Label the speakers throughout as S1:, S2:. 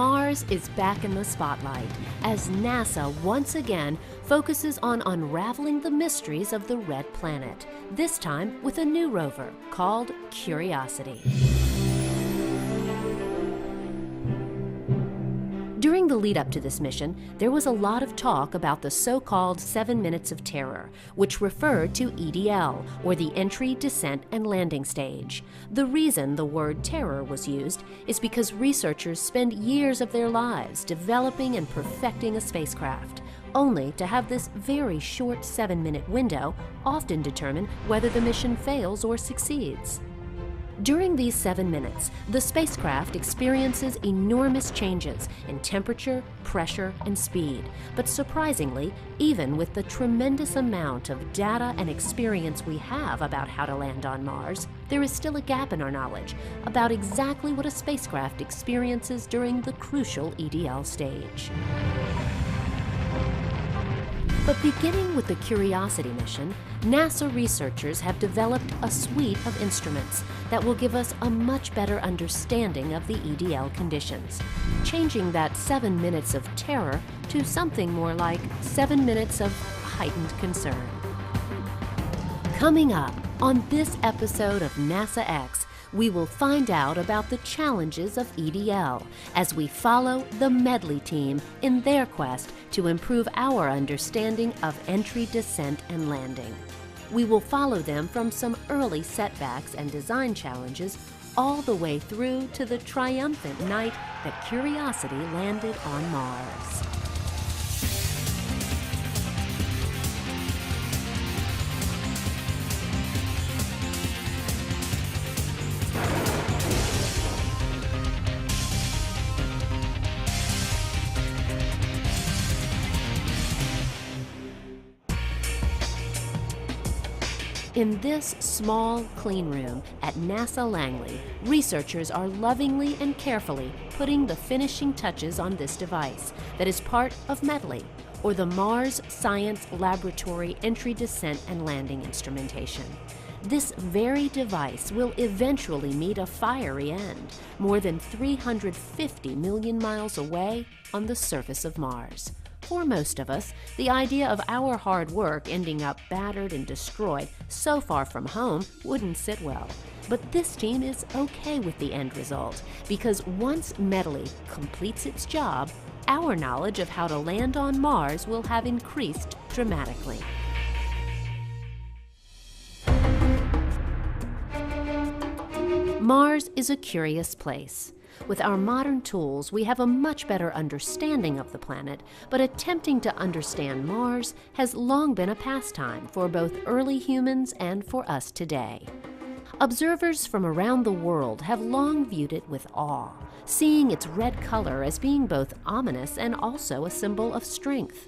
S1: Mars is back in the spotlight as NASA once again focuses on unraveling the mysteries of the red planet, this time with a new rover called Curiosity. During the lead-up to this mission, there was a lot of talk about the so-called 7 minutes of terror, which referred to EDL, or the Entry, Descent, and Landing Stage. The reason the word terror was used is because researchers spend years of their lives developing and perfecting a spacecraft, only to have this very short 7-minute window often determine whether the mission fails or succeeds. During these 7 minutes, the spacecraft experiences enormous changes in temperature, pressure, and speed. But surprisingly, even with the tremendous amount of data and experience we have about how to land on Mars, there is still a gap in our knowledge about exactly what a spacecraft experiences during the crucial EDL stage. But beginning with the Curiosity mission, NASA researchers have developed a suite of instruments that will give us a much better understanding of the EDL conditions, changing that 7 minutes of terror to something more like 7 minutes of heightened concern. Coming up on this episode of NASA X, we will find out about the challenges of EDL as we follow the Medley team in their quest to improve our understanding of entry, descent, and landing. We will follow them from some early setbacks and design challenges all the way through to the triumphant night that Curiosity landed on Mars. In this small clean room at NASA Langley, researchers are lovingly and carefully putting the finishing touches on this device that is part of Medley, or the Mars Science Laboratory Entry, Descent, and Landing Instrumentation. This very device will eventually meet a fiery end, more than 350 million miles away on the surface of Mars. For most of us, the idea of our hard work ending up battered and destroyed so far from home wouldn't sit well. But this team is okay with the end result, because once Medley completes its job, our knowledge of how to land on Mars will have increased dramatically. Mars is a curious place. With our modern tools, we have a much better understanding of the planet, but attempting to understand Mars has long been a pastime for both early humans and for us today. Observers from around the world have long viewed it with awe, seeing its red color as being both ominous and also a symbol of strength.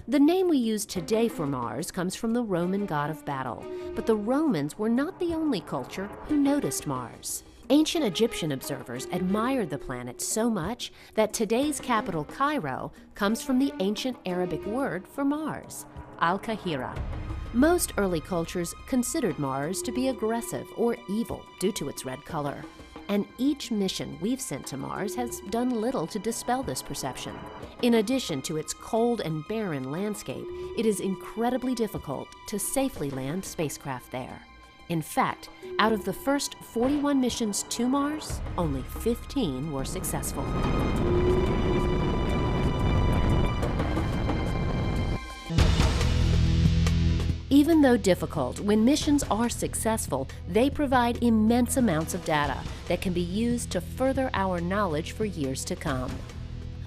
S1: The name we use today for Mars comes from the Roman god of battle, but the Romans were not the only culture who noticed Mars. Ancient Egyptian observers admired the planet so much that today's capital, Cairo, comes from the ancient Arabic word for Mars, Al-Kahira. Most early cultures considered Mars to be aggressive or evil due to its red color. And each mission we've sent to Mars has done little to dispel this perception. In addition to its cold and barren landscape, it is incredibly difficult to safely land spacecraft there. In fact, out of the first 41 missions to Mars, only 15 were successful. Even though difficult, when missions are successful, they provide immense amounts of data that can be used to further our knowledge for years to come.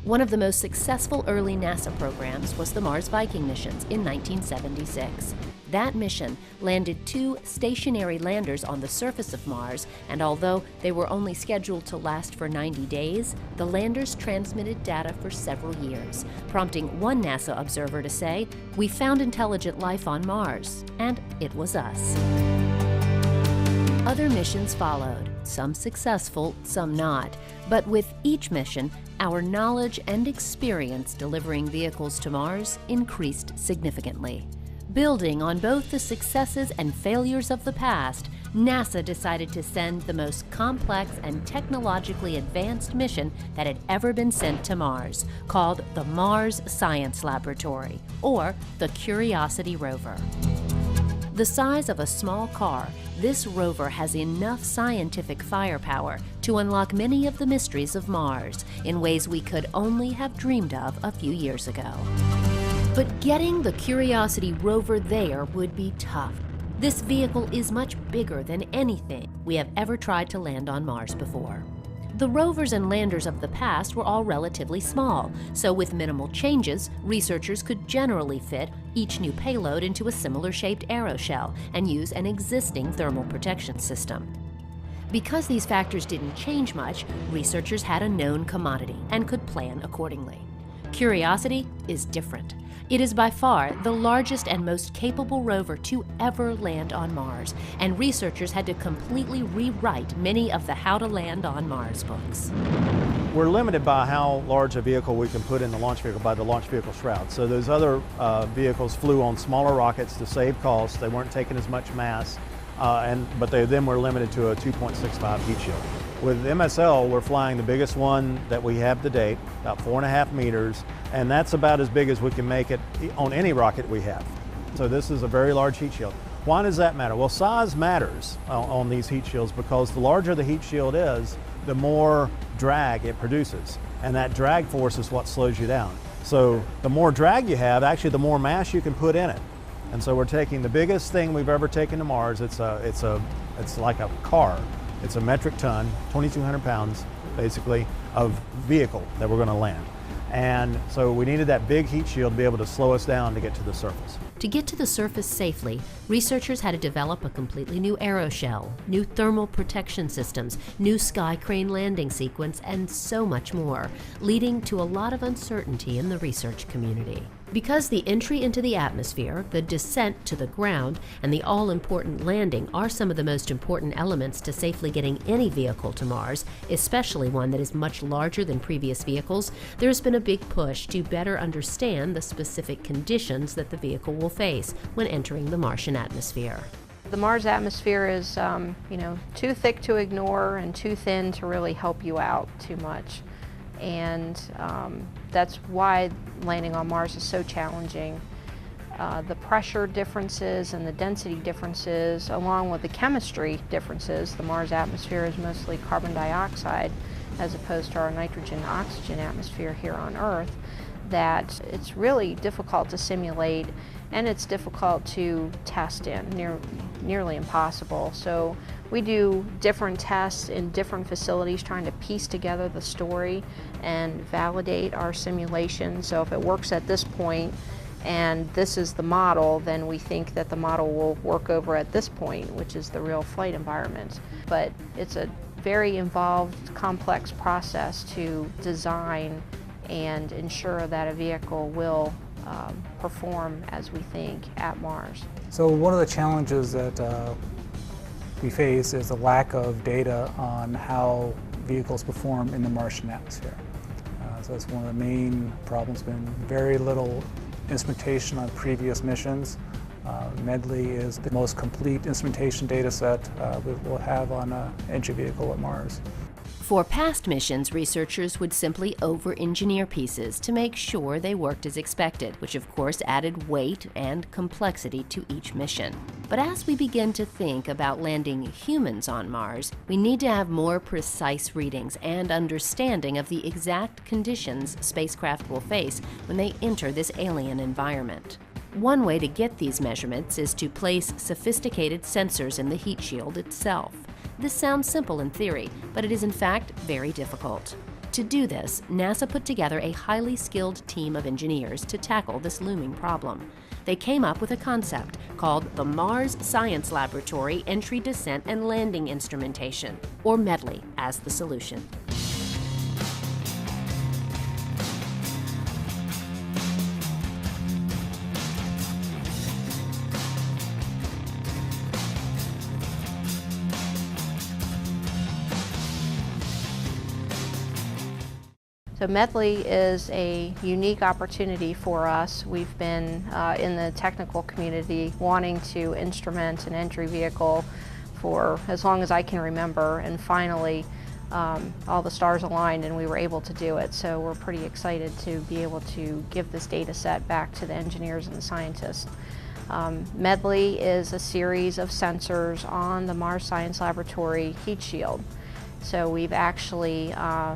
S1: One of the most successful early NASA programs was the Mars Viking missions in 1976. That mission landed 2 stationary landers on the surface of Mars, and although they were only scheduled to last for 90 days, the landers transmitted data for several years, prompting one NASA observer to say, "We found intelligent life on Mars, and it was us." Other missions followed, some successful, some not, but with each mission, our knowledge and experience delivering vehicles to Mars increased significantly. Building on both the successes and failures of the past, NASA decided to send the most complex and technologically advanced mission that had ever been sent to Mars, called the Mars Science Laboratory, or the Curiosity rover. The size of a small car, this rover has enough scientific firepower to unlock many of the mysteries of Mars in ways we could only have dreamed of a few years ago. But getting the Curiosity rover there would be tough. This vehicle is much bigger than anything we have ever tried to land on Mars before. The rovers and landers of the past were all relatively small, so with minimal changes, researchers could generally fit each new payload into a similar-shaped aeroshell and use an existing thermal protection system. Because these factors didn't change much, researchers had a known commodity and could plan accordingly. Curiosity is different. It is by far the largest and most capable rover to ever land on Mars, and researchers had to completely rewrite many of the How to Land on Mars books.
S2: We're limited by how large a vehicle we can put in the launch vehicle by the launch vehicle shroud. So those other vehicles flew on smaller rockets to save costs. They weren't taking as much mass, but they then were limited to a 2.65 heat shield. With MSL, we're flying the biggest one that we have to date, about 4.5 meters, and that's about as big as we can make it on any rocket we have. So this is a very large heat shield. Why does that matter? Well, size matters on these heat shields because the larger the heat shield is, the more drag it produces, and that drag force is what slows you down. So the more drag you have, actually the more mass you can put in it. And so we're taking the biggest thing we've ever taken to Mars. It's like a car. It's a metric ton, 2,200 pounds, basically, of vehicle that we're going to land. And so we needed that big heat shield to be able to slow us down to get to the surface.
S1: To get to the surface safely, researchers had to develop a completely new aeroshell, new thermal protection systems, new sky crane landing sequence, and so much more, leading to a lot of uncertainty in the research community. Because the entry into the atmosphere, the descent to the ground, and the all-important landing are some of the most important elements to safely getting any vehicle to Mars, especially one that is much larger than previous vehicles, there has been a big push to better understand the specific conditions that the vehicle will face when entering the Martian atmosphere.
S3: The Mars atmosphere is, too thick to ignore and too thin to really help you out too much. And that's why landing on Mars is so challenging. The pressure differences and the density differences, along with the chemistry differences, the Mars atmosphere is mostly carbon dioxide as opposed to our nitrogen-oxygen atmosphere here on Earth, that it's really difficult to simulate and it's difficult to test in, nearly impossible. So we do different tests in different facilities trying to piece together the story and validate our simulation. So if it works at this point and this is the model, then we think that the model will work over at this point, which is the real flight environment. But it's a very involved, complex process to design and ensure that a vehicle will perform as we think at Mars.
S4: So one of the challenges that we face is the lack of data on how vehicles perform in the Martian atmosphere. So that's one of the main problems. Been very little instrumentation on previous missions. Medley is the most complete instrumentation data set we'll have on an entry vehicle at Mars.
S1: For past missions, researchers would simply over-engineer pieces to make sure they worked as expected, which of course added weight and complexity to each mission. But as we begin to think about landing humans on Mars, we need to have more precise readings and understanding of the exact conditions spacecraft will face when they enter this alien environment. One way to get these measurements is to place sophisticated sensors in the heat shield itself. This sounds simple in theory, but it is in fact very difficult. To do this, NASA put together a highly skilled team of engineers to tackle this looming problem. They came up with a concept called the Mars Science Laboratory Entry, Descent, and Landing Instrumentation, or MEDLI, as the solution.
S3: So MEDLI is a unique opportunity for us. We've been in the technical community wanting to instrument an entry vehicle for as long as I can remember, and finally all the stars aligned and we were able to do it. So we're pretty excited to be able to give this data set back to the engineers and the scientists. MEDLI is a series of sensors on the Mars Science Laboratory heat shield. So we've actually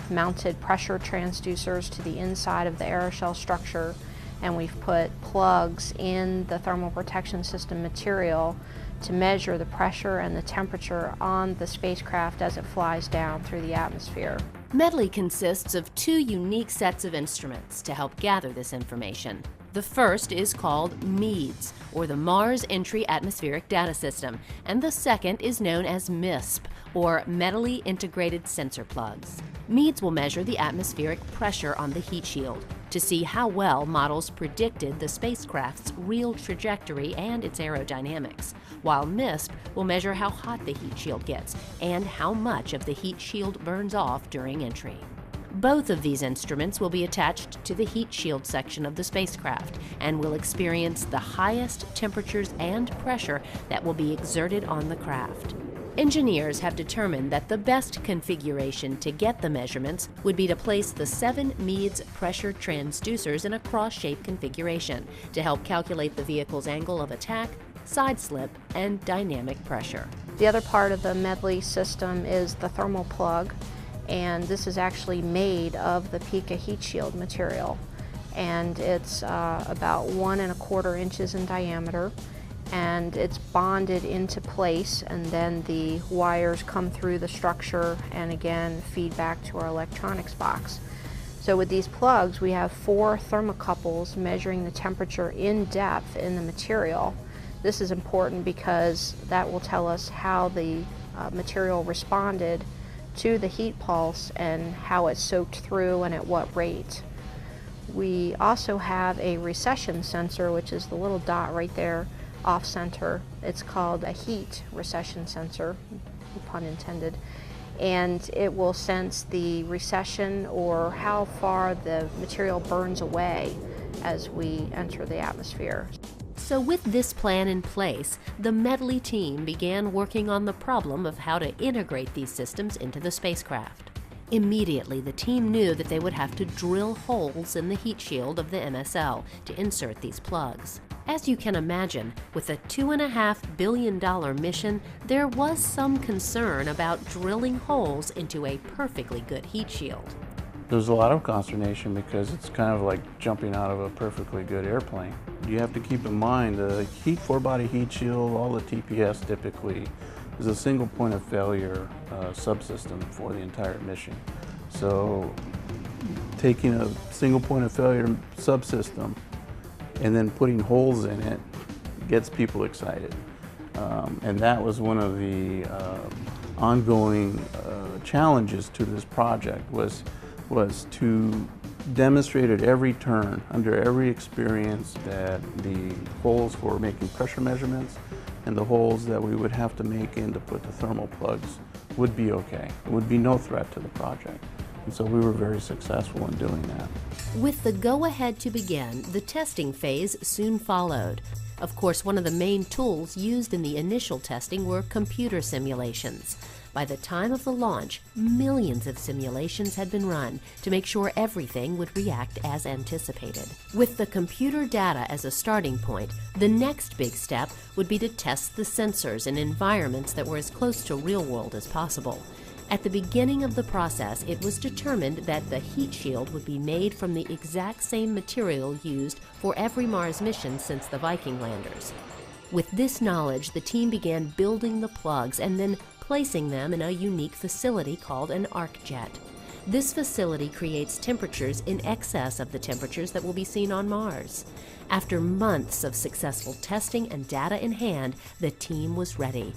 S3: mounted pressure transducers to the inside of the aeroshell structure, and we've put plugs in the thermal protection system material to measure the pressure and the temperature on the spacecraft as it flies down through the atmosphere.
S1: MEDLI consists of two unique sets of instruments to help gather this information. The first is called MEADS, or the Mars Entry Atmospheric Data System, and the second is known as MISP, or MEDLI Integrated Sensor Plugs. MEADS will measure the atmospheric pressure on the heat shield to see how well models predicted the spacecraft's real trajectory and its aerodynamics, while MISP will measure how hot the heat shield gets and how much of the heat shield burns off during entry. Both of these instruments will be attached to the heat shield section of the spacecraft and will experience the highest temperatures and pressure that will be exerted on the craft. Engineers have determined that the best configuration to get the measurements would be to place the 7 MEADS pressure transducers in a cross-shaped configuration to help calculate the vehicle's angle of attack, side slip, and dynamic pressure.
S3: The other part of the MEDLI system is the thermal plug, and this is actually made of the Pika heat shield material, and it's about 1¼ inches in diameter, and it's bonded into place, and then the wires come through the structure and again feed back to our electronics box. So with these plugs we have 4 thermocouples measuring the temperature in depth in the material. This is important because that will tell us how the material responded to the heat pulse and how it soaked through and at what rate. We also have a recession sensor, which is the little dot right there off center. It's called a heat recession sensor, pun intended, and it will sense the recession or how far the material burns away as we enter the atmosphere.
S1: So with this plan in place, the MEDLI team began working on the problem of how to integrate these systems into the spacecraft. Immediately, the team knew that they would have to drill holes in the heat shield of the MSL to insert these plugs. As you can imagine, with a $2.5 billion mission, there was some concern about drilling holes into a perfectly good heat shield.
S5: There's a lot of consternation because it's kind of like jumping out of a perfectly good airplane. You have to keep in mind the four-body heat shield, all the TPS typically, is a single point of failure subsystem for the entire mission. So taking a single point of failure subsystem and then putting holes in it gets people excited. And that was one of the ongoing challenges to this project was to demonstrate at every turn, under every experience, that the holes for making pressure measurements and the holes that we would have to make in to put the thermal plugs would be okay. It would be no threat to the project. And so we were very successful in doing that.
S1: With the go-ahead to begin, the testing phase soon followed. Of course, one of the main tools used in the initial testing were computer simulations. By the time of the launch, millions of simulations had been run to make sure everything would react as anticipated. With the computer data as a starting point, the next big step would be to test the sensors in environments that were as close to real world as possible. At the beginning of the process, it was determined that the heat shield would be made from the exact same material used for every Mars mission since the Viking landers. With this knowledge, the team began building the plugs and then placing them in a unique facility called an arc jet. This facility creates temperatures in excess of the temperatures that will be seen on Mars. After months of successful testing and data in hand, the team was ready.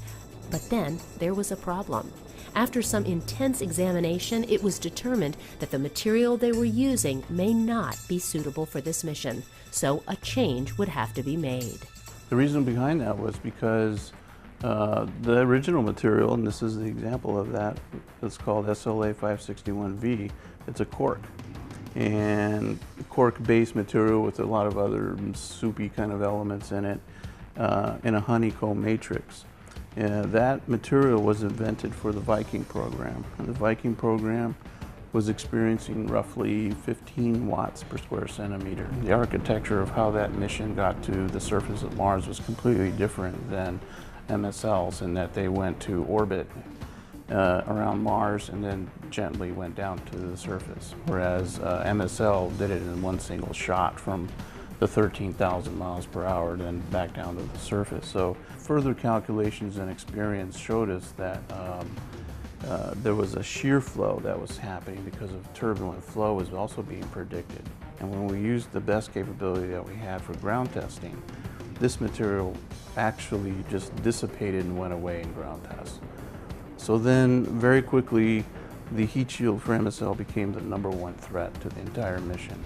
S1: But then there was a problem. After some intense examination, it was determined that the material they were using may not be suitable for this mission, so a change would have to be made.
S5: The reason behind that was because the original material, and this is the example of that, it's called SLA 561V, it's a cork. And cork-based material with a lot of other soupy kind of elements in it, in a honeycomb matrix. That material was invented for the Viking program. And the Viking program was experiencing roughly 15 watts per square centimeter. The architecture of how that mission got to the surface of Mars was completely different than MSL's, in that they went to orbit around Mars and then gently went down to the surface, whereas MSL did it in one single shot from the 13,000 miles per hour then back down to the surface. So further calculations and experience showed us that there was a shear flow that was happening because of turbulent flow was also being predicted. And when we used the best capability that we had for ground testing, this material actually just dissipated and went away in ground tests. So then very quickly the heat shield for MSL became the #1 threat to the entire mission.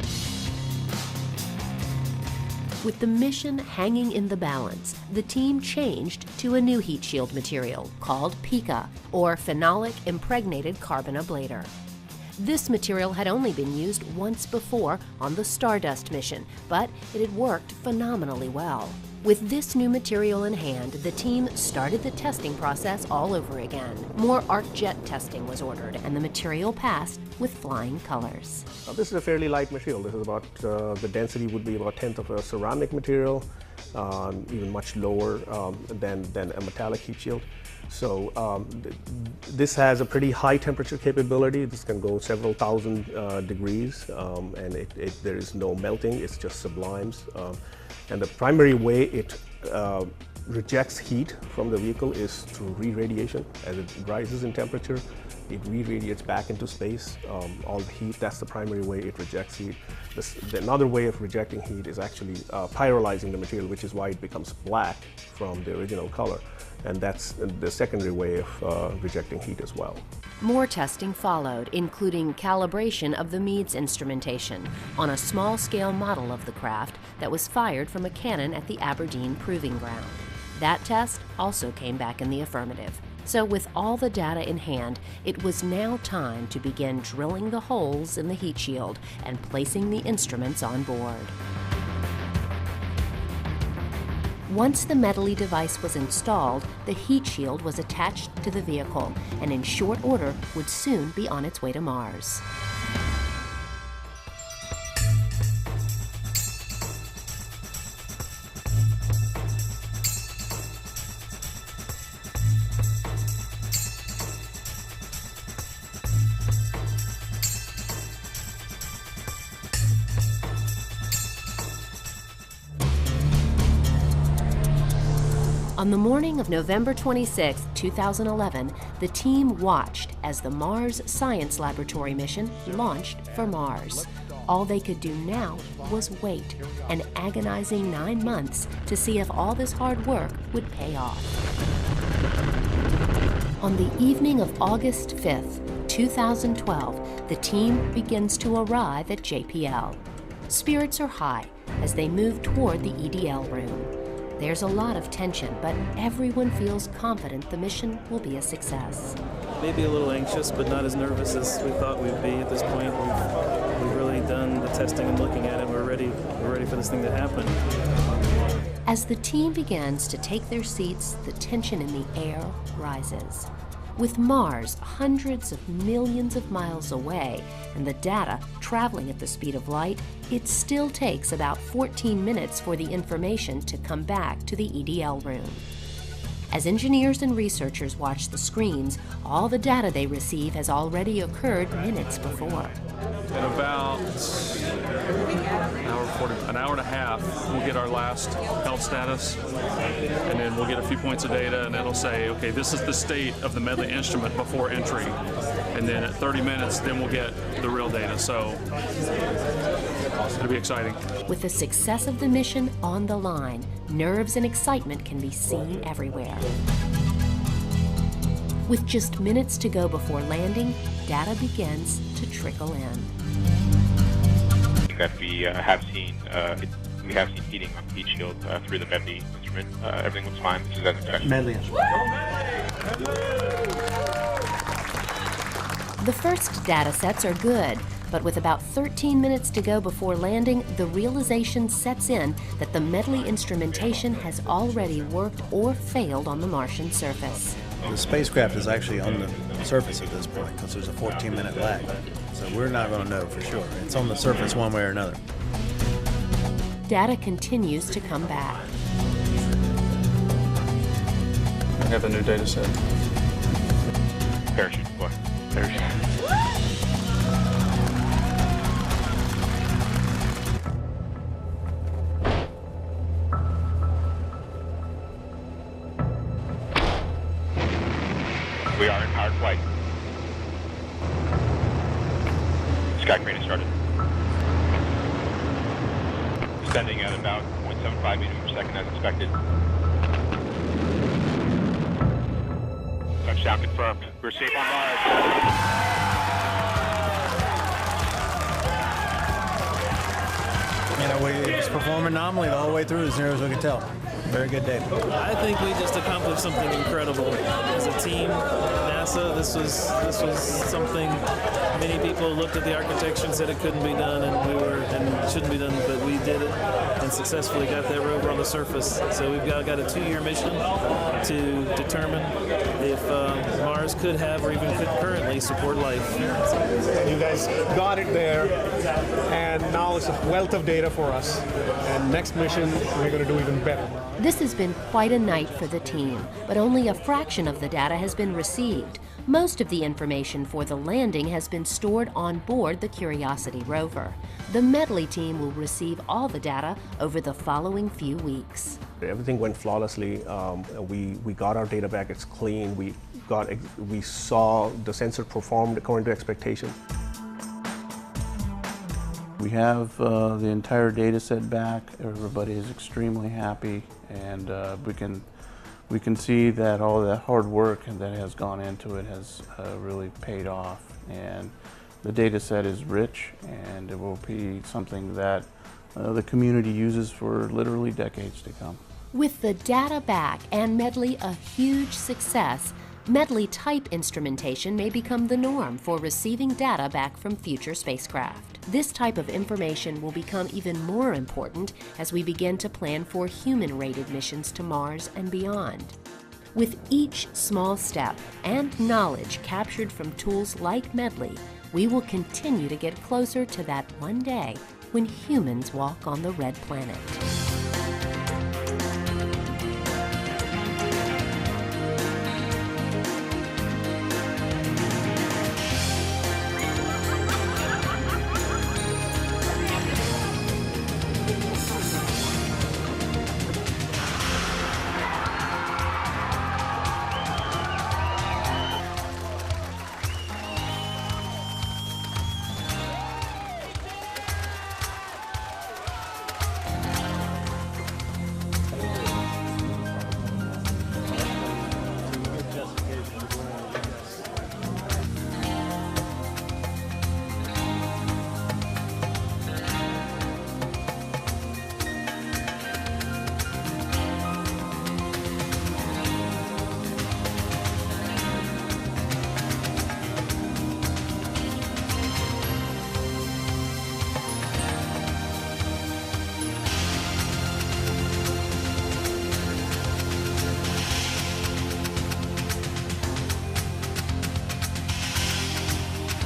S1: With the mission hanging in the balance, the team changed to a new heat shield material called PICA, or phenolic impregnated carbon ablator. This material had only been used once before on the Stardust mission, but it had worked phenomenally well. With this new material in hand, the team started the testing process all over again. More arc jet testing was ordered, and the material passed with flying colors.
S6: This is a fairly light material. This is about, the density would be about a tenth of a ceramic material, even much lower than a metallic heat shield. So this has a pretty high temperature capability. This can go several thousand degrees, and there is no melting, it's just sublimes. And the primary way it rejects heat from the vehicle is through re-radiation. As it rises in temperature, it re-radiates back into space. All the heat, that's the primary way it rejects heat. Another way of rejecting heat is actually pyrolyzing the material, which is why it becomes black from the original color. And that's the secondary way of rejecting heat as well.
S1: More testing followed, including calibration of the Meads instrumentation on a small-scale model of the craft that was fired from a cannon at the Aberdeen Proving Ground. That test also came back in the affirmative. So with all the data in hand, it was now time to begin drilling the holes in the heat shield and placing the instruments on board. Once the metally device was installed, the heat shield was attached to the vehicle and in short order would soon be on its way to Mars. On the morning of November 26, 2011, the team watched as the Mars Science Laboratory mission launched for Mars. All they could do now was wait, an agonizing 9 months to see if all this hard work would pay off. On the evening of August 5th, 2012, the team begins to arrive at JPL. Spirits are high as they move toward the EDL room. There's a lot of tension, but everyone feels confident the mission will be a success.
S7: Maybe a little anxious, but not as nervous as we thought we'd be at this point. We've really done the testing and looking at it. We're ready for this thing to happen.
S1: As the team begins to take their seats, the tension in the air rises. With Mars hundreds of millions of miles away and the data traveling at the speed of light, it still takes about 14 minutes for the information to come back to the EDL room. As engineers and researchers watch the screens, all the data they receive has already occurred minutes before.
S8: In about an hour and a half, we'll get our last health status, and then we'll get a few points of data, and it'll say, okay, this is the state of the medley instrument before entry. And then at 30 minutes, then we'll get the real data. So it'll be exciting.
S1: With the success of the mission on the line, nerves and excitement can be seen everywhere. With just minutes to go before landing, data begins to trickle in.
S9: That we have seen heating on the heat shield through the medley instrument. Everything was fine. This is as expected.
S2: Medley instrument.
S1: The first data sets are good, But with about 13 minutes to go before landing, the realization sets in that the Medley instrumentation has already worked or failed on the Martian surface.
S2: The spacecraft is actually on the surface at this point because there's a 14-minute lag. So we're not going to know for sure. It's on the surface one way or another.
S1: Data continues to come back.
S8: I got the new data set.
S9: Parachute, boy. Parachute. We are in powered flight. Sky crane has started. Descending at about 0.75 meters per second as expected. Touchdown confirmed. We're safe on Mars.
S2: You know, we was performing nominally the whole way through as near as we could tell. Very good day.
S7: I think we just accomplished something incredible as a team. NASA, this was something many people looked at the architecture and said it couldn't be done, and shouldn't be done, but we did it and successfully got that rover on the surface. So we've got a 2-year mission to determine if Mars could have or even could currently support life.
S6: You guys got it there, and now it's a wealth of data for us. And next mission, we're going to do even better.
S1: This has been quite a night for the team, but only a fraction of the data has been received. Most of the information for the landing has been stored on board the Curiosity rover. The Medley team will receive all the data over the following few weeks.
S6: Everything went flawlessly. We got our data back. It's clean. We saw the sensor performed according to expectation.
S5: We have the entire data set back. Everybody is extremely happy, and we can see that all that hard work that has gone into it has really paid off. And the data set is rich, and it will be something that the community uses for literally decades to come.
S1: With the data back and Medley a huge success, Medley type instrumentation may become the norm for receiving data back from future spacecraft. This type of information will become even more important as we begin to plan for human-rated missions to Mars and beyond. With each small step and knowledge captured from tools like Medley, we will continue to get closer to that one day when humans walk on the red planet.